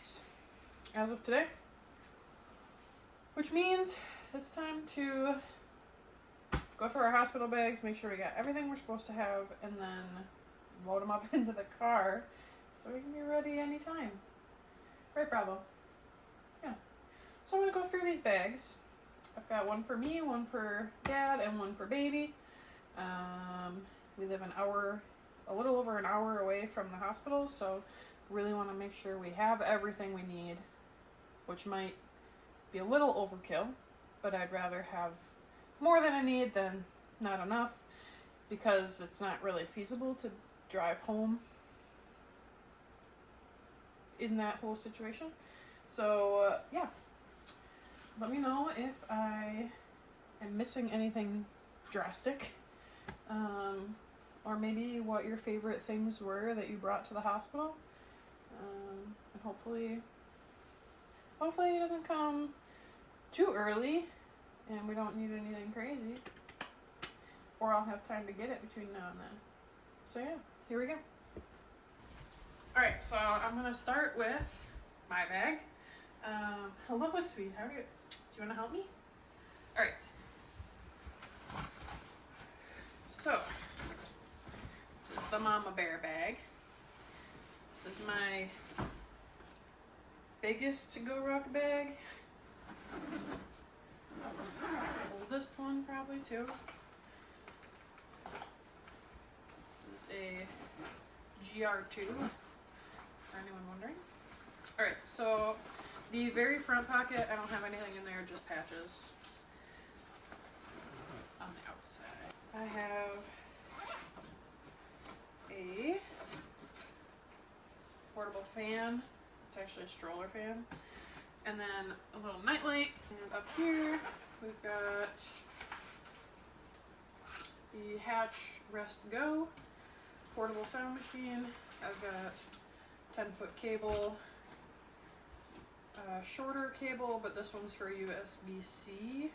weeks as of today, which means it's time to go through our hospital bags, make sure we got everything we're supposed to have, and then load them up into the car so we can be ready anytime. Right, Bravo? Yeah. So I'm going to go through these bags. I've got one for me, one for Dad, and one for baby. We live a little over an hour away from the hospital, so really want to make sure we have everything we need, which might be a little overkill, but I'd rather have more than I need than not enough, because it's not really feasible to drive home in that whole situation. So yeah, let me know if I am missing anything drastic, or maybe what your favorite things were that you brought to the hospital, and hopefully it doesn't come too early and we don't need anything crazy, or I'll have time to get it between now and then. So yeah, here we go. All right, so I'm gonna start with my bag. Hello, sweetheart. Do you want to help me? All right. So this is the Mama Bear bag. This is my biggest GoRuck bag. Oldest one probably too. This is a GR2, for anyone wondering. Alright, so the very front pocket, I don't have anything in there, just patches on the outside. I have a portable fan. It's actually a stroller fan. And then a little nightlight. And up here, we've got the Hatch Rest Go portable sound machine. I've got 10-foot cable, shorter cable, but this one's for USB-C.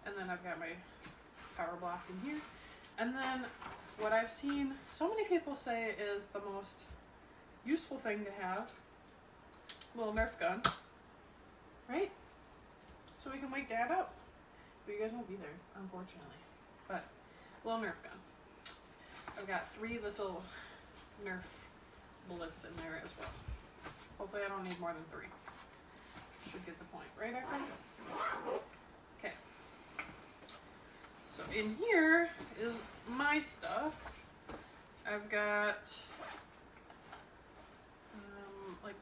And then I've got my power block in here. And then what I've seen so many people say is the most useful thing to have, a little Nerf gun, right? So we can wake Dad up. But you guys won't be there, unfortunately. But a little Nerf gun. I've got 3 little Nerf bullets in there as well. Hopefully I don't need more than 3. Should get the point, right, Akron? Okay. So in here is my stuff. I've got like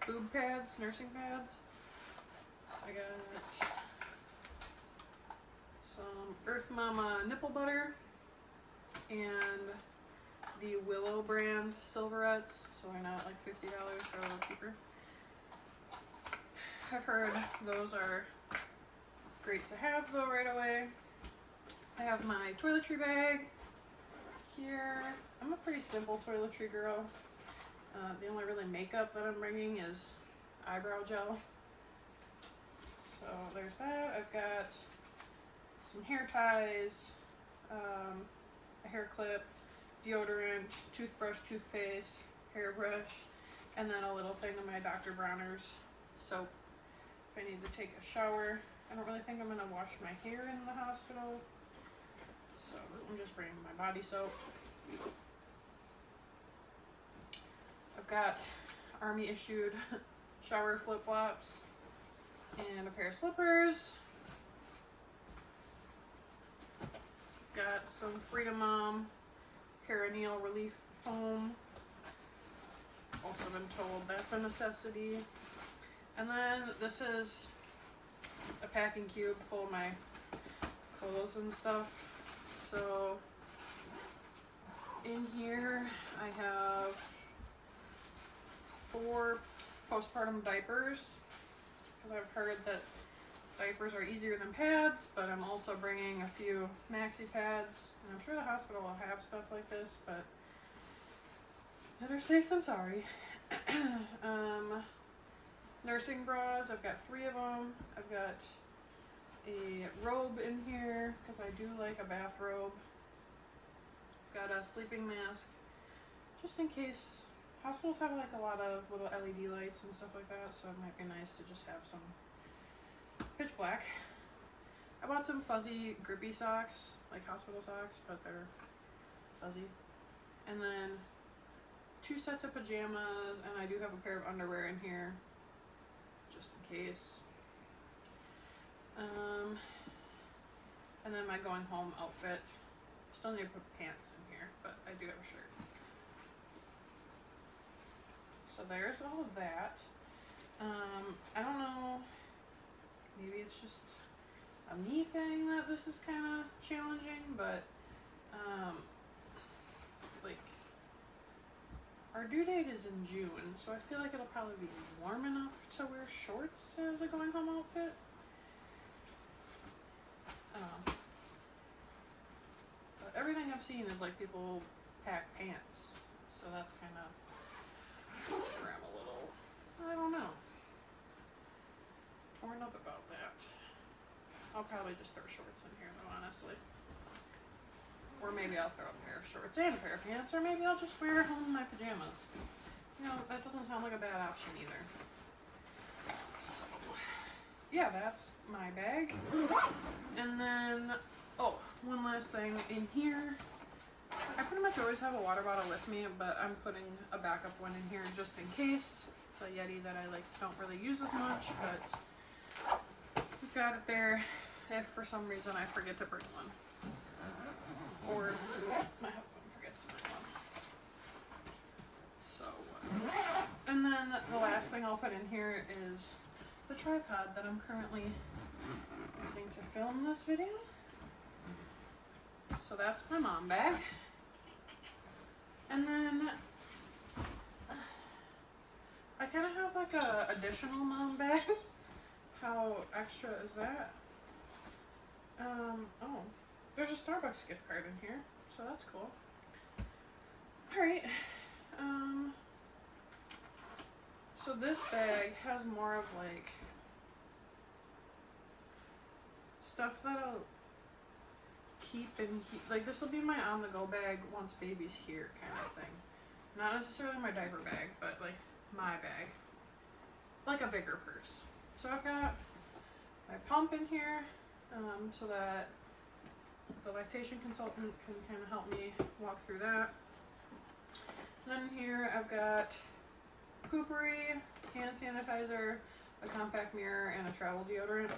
boob pads, nursing pads. I got some Earth Mama nipple butter and the Willow brand Silverettes, so they're not like $50, they're a little cheaper. I've heard those are great to have though right away. I have my toiletry bag here. I'm a pretty simple toiletry girl. The only really makeup that I'm bringing is eyebrow gel. So there's that. I've got some hair ties, a hair clip, deodorant, toothbrush, toothpaste, hairbrush, and then a little thing of my Dr. Bronner's soap if I need to take a shower. I don't really think I'm going to wash my hair in the hospital, so I'm just bringing my body soap. I've got Army issued shower flip-flops and a pair of slippers. Got some Freedom Mom perineal relief foam. Also been told that's a necessity. And then this is a packing cube full of my clothes and stuff. So in here I have 4 postpartum diapers, because I've heard that diapers are easier than pads, but I'm also bringing a few maxi pads, and I'm sure the hospital will have stuff like this, but better safe than sorry. Nursing bras, I've got 3 of them. I've got a robe in here, because I do like a bathrobe. Got a sleeping mask, just in case hospitals have like a lot of little LED lights and stuff like that, so it might be nice to just have some pitch black. I bought some fuzzy grippy socks, like hospital socks, but they're fuzzy. And then 2 sets of pajamas, and I do have a pair of underwear in here, just in case. And then my going home outfit. Still need to put pants in here, but I do have a shirt. So there's all of that. I don't know, maybe it's just a me thing that this is kind of challenging, but like our due date is in June, so I feel like it'll probably be warm enough to wear shorts as a going home outfit. But everything I've seen is like people pack pants, so that's kind of where I'm a little, I don't know, torn up about that. I'll probably just throw shorts in here though, honestly. Or maybe I'll throw a pair of shorts and a pair of pants, or maybe I'll just wear home my pajamas. You know, that doesn't sound like a bad option either. So, yeah, that's my bag. And then, oh, one last thing in here. I pretty much always have a water bottle with me, but I'm putting a backup one in here just in case. It's a Yeti that I like don't really use as much, but we've got it there if for some reason I forget to bring one. Or my husband forgets to bring one. So, and then the last thing I'll put in here is the tripod that I'm currently using to film this video. So that's my mom bag. And then I kind of have like a additional mom bag. How extra is that? Oh, there's a Starbucks gift card in here, so that's cool. Alright, so this bag has more of like stuff that I'll keep in, like this will be my on-the-go bag once baby's here kind of thing. Not necessarily my diaper bag, but like my bag. Like a bigger purse. So I've got my pump in here, so that the lactation consultant can kind of help me walk through that. And then here I've got Poopery, hand sanitizer, a compact mirror, and a travel deodorant.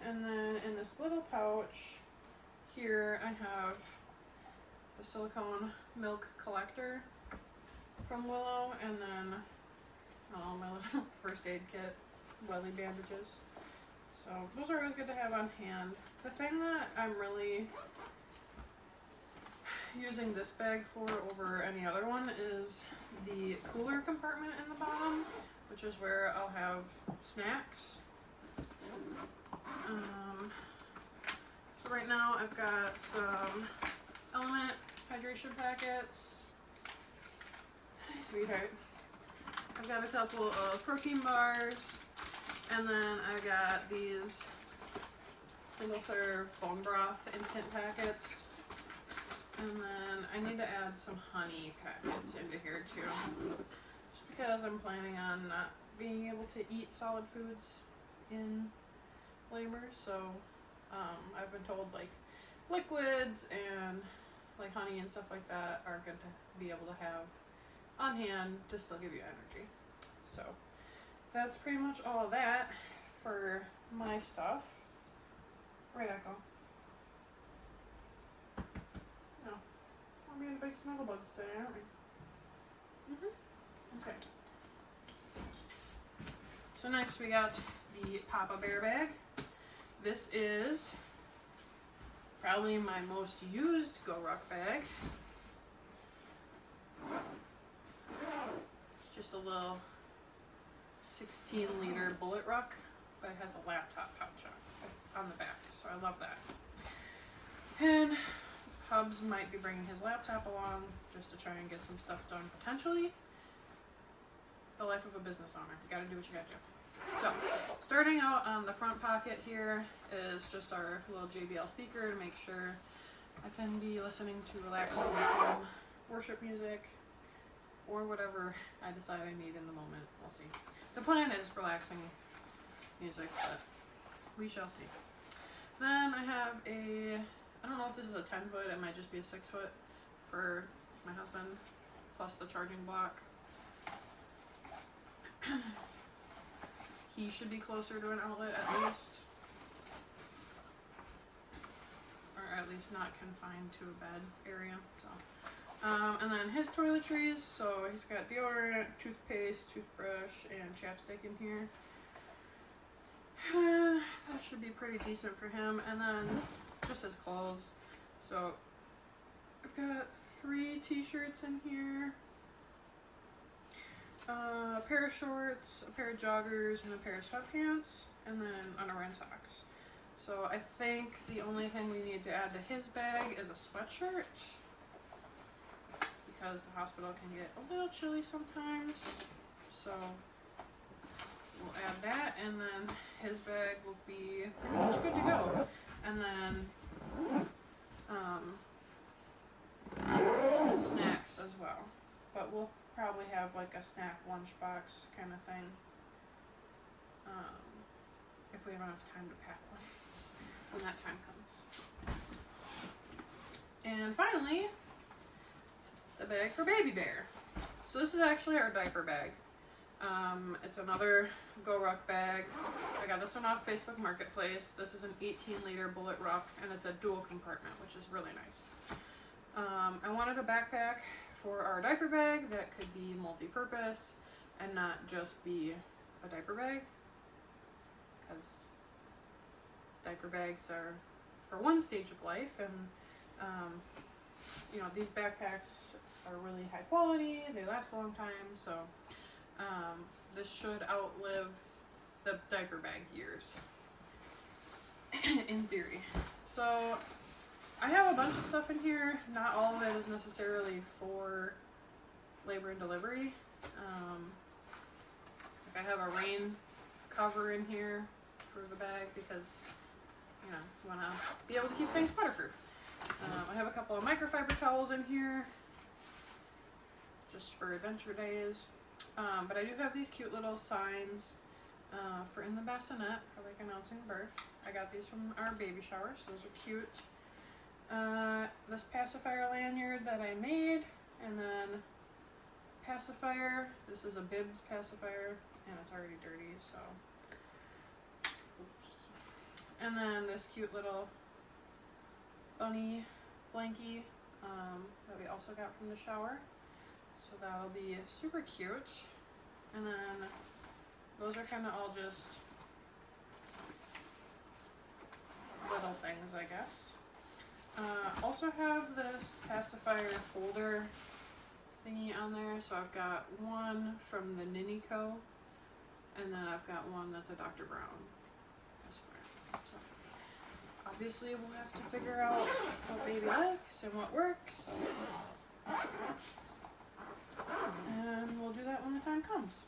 And then in this little pouch here I have the silicone milk collector from Willow, and then my little first aid kit, welly bandages. So those are always good to have on hand. The thing that I'm really using this bag for over any other one is the cooler compartment in the bottom, which is where I'll have snacks. So right now I've got some Element hydration packets. Hi, sweetheart. I've got a couple of protein bars, and then I got these single serve bone broth instant packets. And then I need to add some honey packets into here too, just because I'm planning on not being able to eat solid foods in labor. So I've been told like liquids and like honey and stuff like that are good to be able to have on hand to still give you energy. So that's pretty much all of that for my stuff. Right, Echo? No. We're being big snugglebugs today, aren't we? Okay. So next we got the Papa Bear bag. This is probably my most used GoRuck bag. It's just a little 16-liter bullet ruck, but it has a laptop pouch on the back, so I love that. And Hubs might be bringing his laptop along just to try and get some stuff done potentially. The life of a business owner. You gotta do what you gotta do. So, starting out on the front pocket here is just our little JBL speaker to make sure I can be listening to relaxing at home worship music, or whatever I decide I need in the moment. We'll see. The plan is relaxing music, but we shall see. Then I have I don't know if this is a 10 foot, it might just be a 6 foot for my husband, plus the charging block. He should be closer to an outlet at least. Or at least not confined to a bed area. So, and then his toiletries, so he's got deodorant, toothpaste, toothbrush, and chapstick in here. That should be pretty decent for him. And then just his clothes. So I've got 3 t-shirts in here, a pair of shorts, a pair of joggers, and a pair of sweatpants, and then underwear and socks. So I think the only thing we need to add to his bag is a sweatshirt, because the hospital can get a little chilly sometimes. So we'll add that, and then his bag will be pretty much good to go. And then snacks as well, but we'll probably have like a snack lunchbox kind of thing, if we have enough time to pack one when that time comes. And finally, the bag for Baby Bear. So this is actually our diaper bag. It's another GoRuck bag. I got this one off Facebook Marketplace. This is an 18-liter bullet ruck, and it's a dual compartment, which is really nice. I wanted a backpack for our diaper bag that could be multi-purpose and not just be a diaper bag, because diaper bags are for one stage of life, and you know, these backpacks are really high quality, they last a long time, so this should outlive the diaper bag years in theory. So I have a bunch of stuff in here. Not all of it is necessarily for labor and delivery. Like I have a rain cover in here for the bag because, you know, you want to be able to keep things waterproof. I have a couple of microfiber towels in here just for adventure days. But I do have these cute little signs for in the bassinet for like announcing birth. I got these from our baby shower, so those are cute. This pacifier lanyard that I made, and then pacifier. This is a bibs pacifier, and it's already dirty, so. Oops. And then this cute little bunny blankie that we also got from the shower. So that'll be super cute. And then those are kind of all just little things, I guess. Also have this pacifier holder thingy on there. So I've got one from the Ninny Co. And then I've got one that's a Dr. Brown pacifier. So obviously we'll have to figure out what baby likes and what works. And we'll do that when the time comes.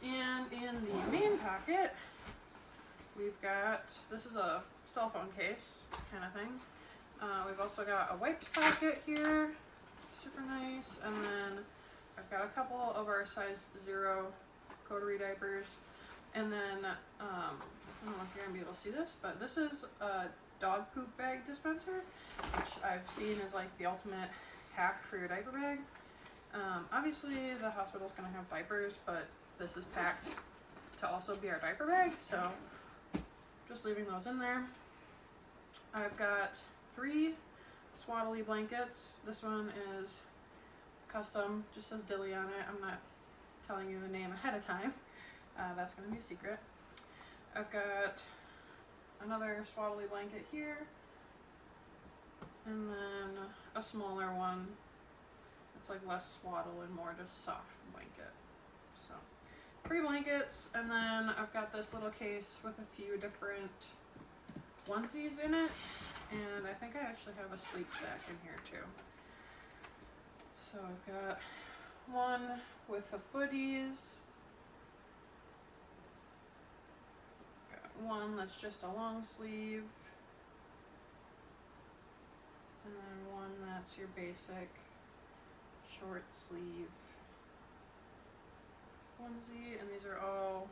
And in the main pocket, we've got, this is a cell phone case kind of thing. We've also got a wiped pocket here, super nice. And then I've got a couple of our size 0 coterie diapers. And then, I don't know if you're gonna be able to see this, but this is a dog poop bag dispenser, which I've seen as like the ultimate hack for your diaper bag. Obviously the hospital's gonna have diapers, but this is packed to also be our diaper bag, so just leaving those in there. I've got 3 swaddly blankets. This one is custom, just says Dilly on it. I'm not telling you the name ahead of time. That's gonna be a secret. I've got another swaddly blanket here, and then a smaller one. It's like less swaddle and more just soft blanket. So 3 blankets, and then I've got this little case with a few different onesies in it, and I think I actually have a sleep sack in here too. So I've got one with the footies, got one that's just a long sleeve, And then one that's your basic short sleeve onesie, and these are all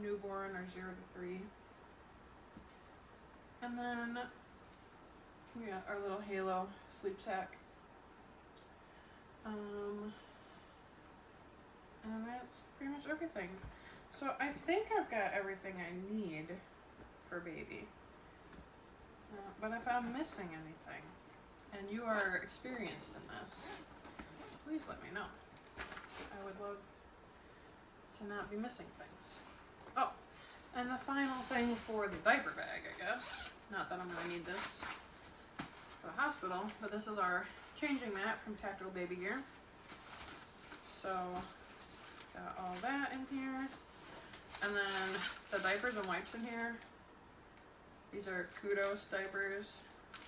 newborn or 0 to 3. And then we got our little Halo sleep sack. And that's pretty much everything. So I think I've got everything I need for baby. But if I'm missing anything, and you are experienced in this, please let me know. I would love to not be missing things. Oh, and the final thing for the diaper bag, I guess. Not that I'm going to need this for the hospital, but this is our changing mat from Tactical Baby Gear. So, got all that in here. And then the diapers and wipes in here. These are Kudos diapers,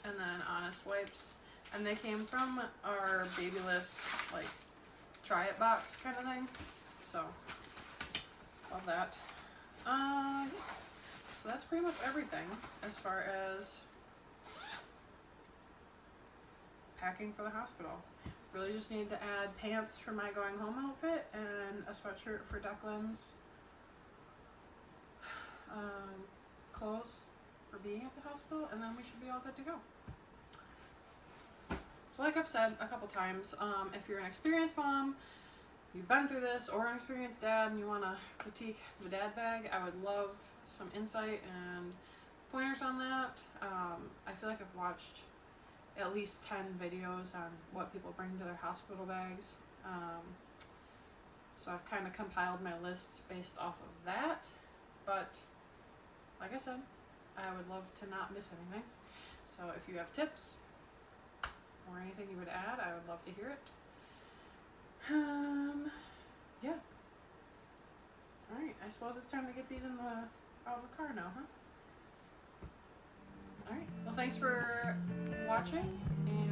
and then Honest wipes. And they came from our baby list, like, try it box kind of thing. So, love that. So that's pretty much everything as far as packing for the hospital. Really just need to add pants for my going home outfit and a sweatshirt for Declan's clothes for being at the hospital, and then we should be all good to go. So like I've said a couple times, if you're an experienced mom, you've been through this, or an experienced dad, and you want to critique the dad bag, I would love some insight and pointers on that. I feel like I've watched at least 10 videos on what people bring to their hospital bags. So I've kind of compiled my list based off of that. But like I said, I would love to not miss anything. So if you have tips or anything you would add, I would love to hear it. Yeah. Alright, I suppose it's time to get these out of the car now, huh? Alright, well thanks for watching, and